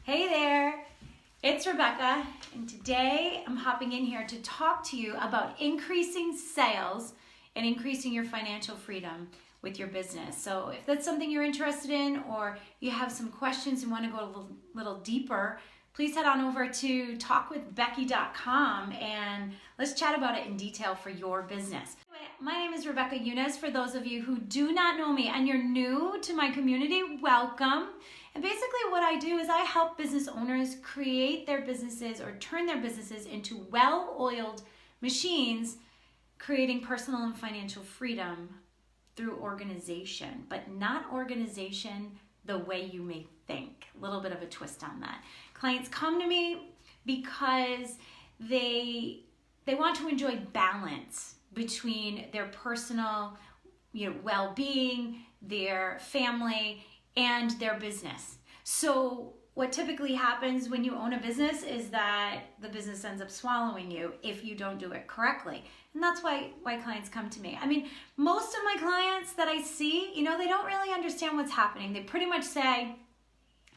Hey there, it's Rebecca, and today I'm hopping in here to talk to you about increasing sales and increasing your financial freedom with your business. So if that's something you're interested in, or you have some questions and want to go a little deeper, please head on over to talkwithbecky.com and let's chat about it in detail for your business. Anyway, my name is Rebecca Eunis. For those of you who do not know me and you're new to my community, welcome. And basically what I do is I help business owners create their businesses or turn their businesses into well-oiled machines, creating personal and financial freedom through organization, but not organization the way you may think. A little bit of a twist on that. Clients come to me because they want to enjoy balance between their personal, well-being, their family, and their business. So what typically happens when you own a business is that the business ends up swallowing you if you don't do it correctly. And that's why clients come to me. I mean, most of my clients that I see, they don't really understand what's happening. They pretty much say,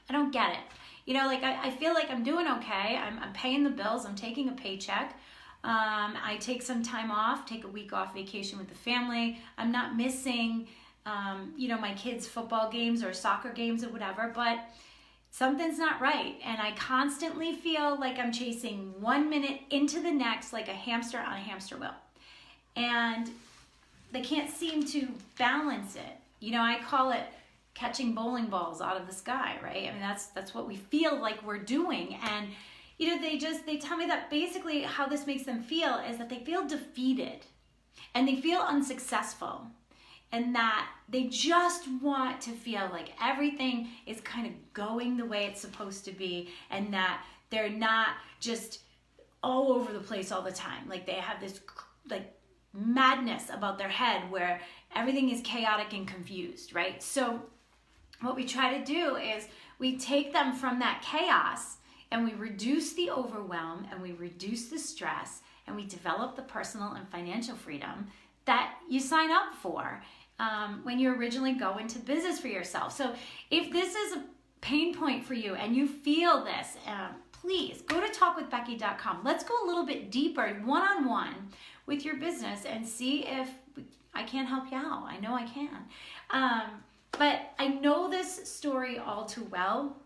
I don't get it. I feel like I'm doing okay. I'm paying the bills. I'm taking a paycheck. I take some time off, take a week off vacation with the family. I'm not missing my kids' football games or soccer games or whatever, but something's not right. And I constantly feel like I'm chasing 1 minute into the next, like a hamster on a hamster wheel. And they can't seem to balance it. I call it catching bowling balls out of the sky, right? I mean, that's what we feel like we're doing. And, they tell me that basically how this makes them feel is that they feel defeated and they feel unsuccessful. And that they just want to feel like everything is kind of going the way it's supposed to be, and that they're not just all over the place all the time. Like they have this madness about their head where everything is chaotic and confused, right? So what we try to do is we take them from that chaos and we reduce the overwhelm and we reduce the stress and we develop the personal and financial freedom that you sign up for when you originally go into business for yourself. So if this is a pain point for you and you feel this, please go to talkwithbecky.com. Let's go a little bit deeper, one-on-one with your business and see if I can help you out. I know I can. But I know this story all too well,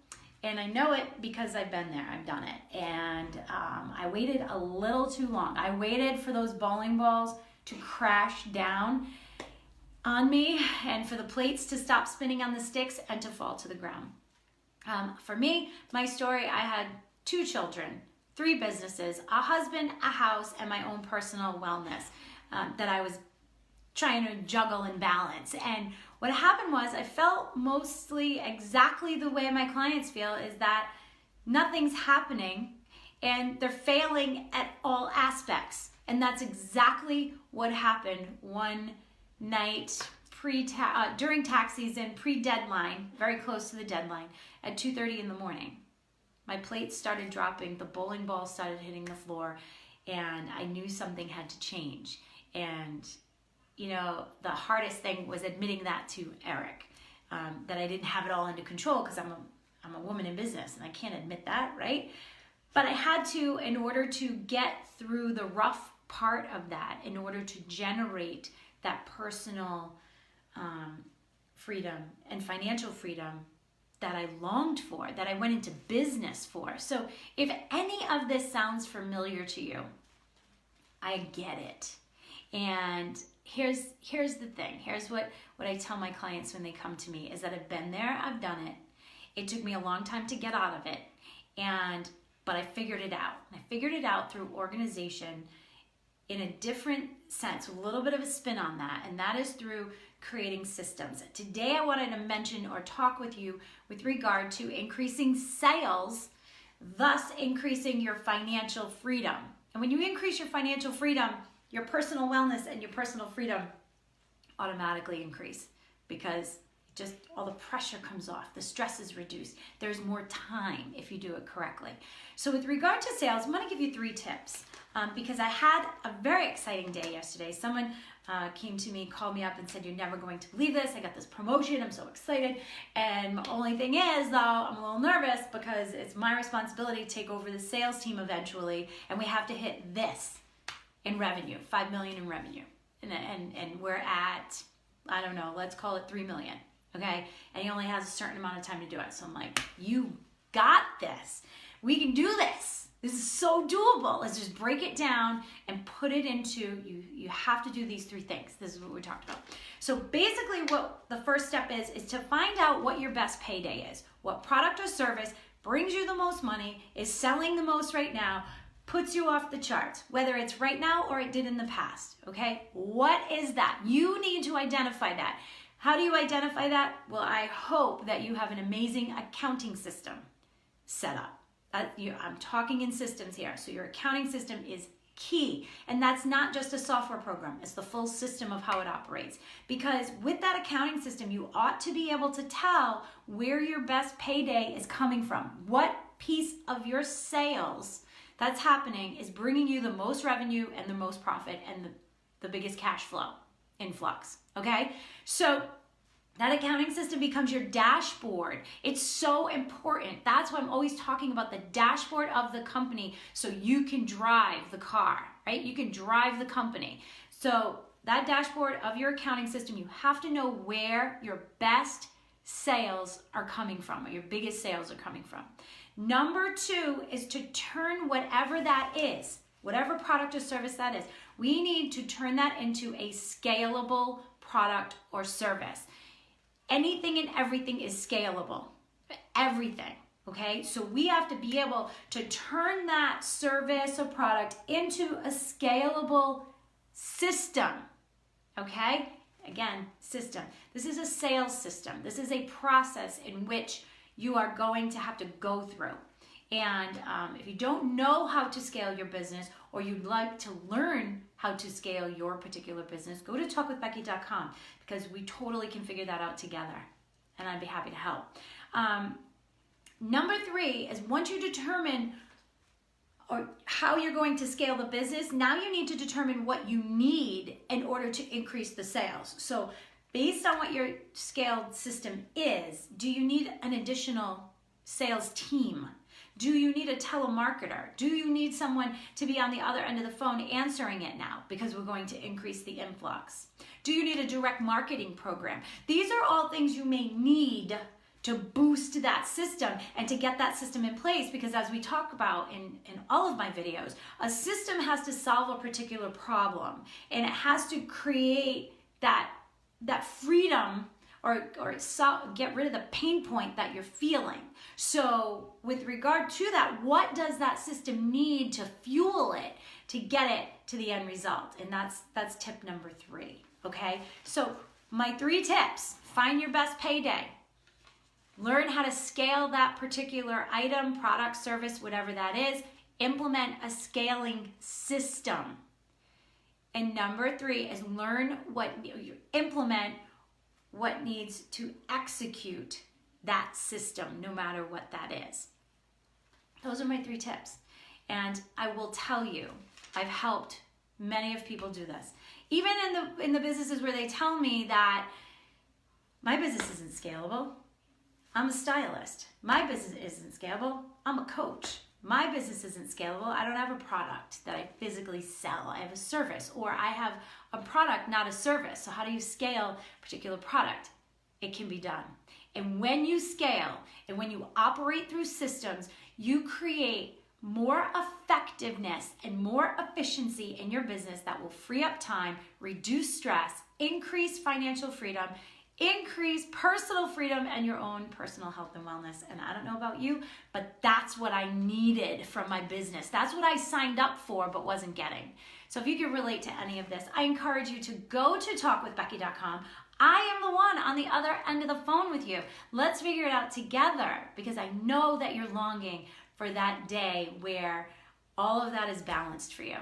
and I know it because I've been there. I've done it. And I waited a little too long. I waited for those bowling balls to crash down on me and for the plates to stop spinning on the sticks and to fall to the ground. For me, my story, I had 2 children, 3 businesses, a husband, a house, and my own personal wellness that I was trying to juggle and balance. And what happened was I felt mostly exactly the way my clients feel, is that nothing's happening and they're failing at all aspects. And that's exactly what happened one night during tax season, pre-deadline, very close to the deadline, at 2:30 in the morning. My plates started dropping, the bowling ball started hitting the floor, and I knew something had to change. And the hardest thing was admitting that to Eric, that I didn't have it all under control, because I'm a woman in business and I can't admit that, right? But I had to, in order to get through the rough part of that, in order to generate that personal freedom and financial freedom that I longed for, that I went into business for. So if any of this sounds familiar to you, I get it. And here's the thing. Here's what I tell my clients when they come to me, is that I've been there, I've done it. It took me a long time to get out of it, but I figured it out. I figured it out through organization in a different sense, a little bit of a spin on that, and that is through creating systems. Today I wanted to mention or talk with you with regard to increasing sales, thus increasing your financial freedom. And when you increase your financial freedom, your personal wellness and your personal freedom automatically increase, because just all the pressure comes off, the stress is reduced. There's more time if you do it correctly. So with regard to sales, I'm going to give you 3 tips because I had a very exciting day yesterday. Someone came to me, called me up and said, "You're never going to believe this. I got this promotion. I'm so excited. And the only thing is, though, I'm a little nervous because it's my responsibility to take over the sales team eventually, and we have to hit this in revenue, 5 million in revenue. And we're at, I don't know, let's call it 3 million. Okay, and he only has a certain amount of time to do it." So I'm like, "You got this. We can do this. This is so doable. Let's just break it down and put it into, you have to do these 3 things. This is what we talked about. So basically what the first step is to find out what your best payday is. What product or service brings you the most money, is selling the most right now, puts you off the charts, whether it's right now or it did in the past, okay? What is that? You need to identify that. How do you identify that? Well, I hope that you have an amazing accounting system set up. I'm talking in systems here. So your accounting system is key. And that's not just a software program. It's the full system of how it operates. Because with that accounting system, you ought to be able to tell where your best payday is coming from. What piece of your sales that's happening is bringing you the most revenue and the most profit and the biggest cash flow influx, okay? So that accounting system becomes your dashboard. It's so important. That's why I'm always talking about the dashboard of the company so you can drive the car, right? You can drive the company. So that dashboard of your accounting system, you have to know where your best sales are coming from, or your biggest sales are coming from. Number 2 is to turn whatever that is, whatever product or service that is, we need to turn that into a scalable product or service. Anything and everything is scalable. Everything, okay? So we have to be able to turn that service or product into a scalable system, okay? Again, system. This is a sales system. This is a process in which you are going to have to go through. And if you don't know how to scale your business, or you'd like to learn how to scale your particular business, go to talkwithbecky.com because we totally can figure that out together, and I'd be happy to help. Number 3 is once you determine how you're going to scale the business, now you need to determine what you need in order to increase the sales. So based on what your scaled system is, do you need an additional sales team? Do you need a telemarketer? Do you need someone to be on the other end of the phone answering it now because we're going to increase the influx? Do you need a direct marketing program? These are all things you may need to boost that system and to get that system in place, because as we talk about in all of my videos, a system has to solve a particular problem, and it has to create that freedom or get rid of the pain point that you're feeling. So with regard to that, what does that system need to fuel it to get it to the end result? And that's tip number 3, okay? So my 3 tips: find your best payday, learn how to scale that particular item, product, service, whatever that is, implement a scaling system. And number 3 is implement what needs to execute that system, no matter what that is. Those are my 3 tips. And I will tell you, I've helped many of people do this. Even in the businesses where they tell me that my business isn't scalable. I'm a stylist. My business isn't scalable. I'm a coach. My business isn't scalable. I don't have a product that I physically sell. I have a service, or I have a product, not a service. So how do you scale a particular product? It can be done. And when you scale and when you operate through systems, you create more effectiveness and more efficiency in your business that will free up time, reduce stress, increase financial freedom, increase personal freedom, and your own personal health and wellness. And I don't know about you, but that's what I needed from my business. That's what I signed up for but wasn't getting. So if you can relate to any of this, I encourage you to go to talkwithbecky.com. I am the one on the other end of the phone with you. Let's figure it out together, because I know that you're longing for that day where all of that is balanced for you.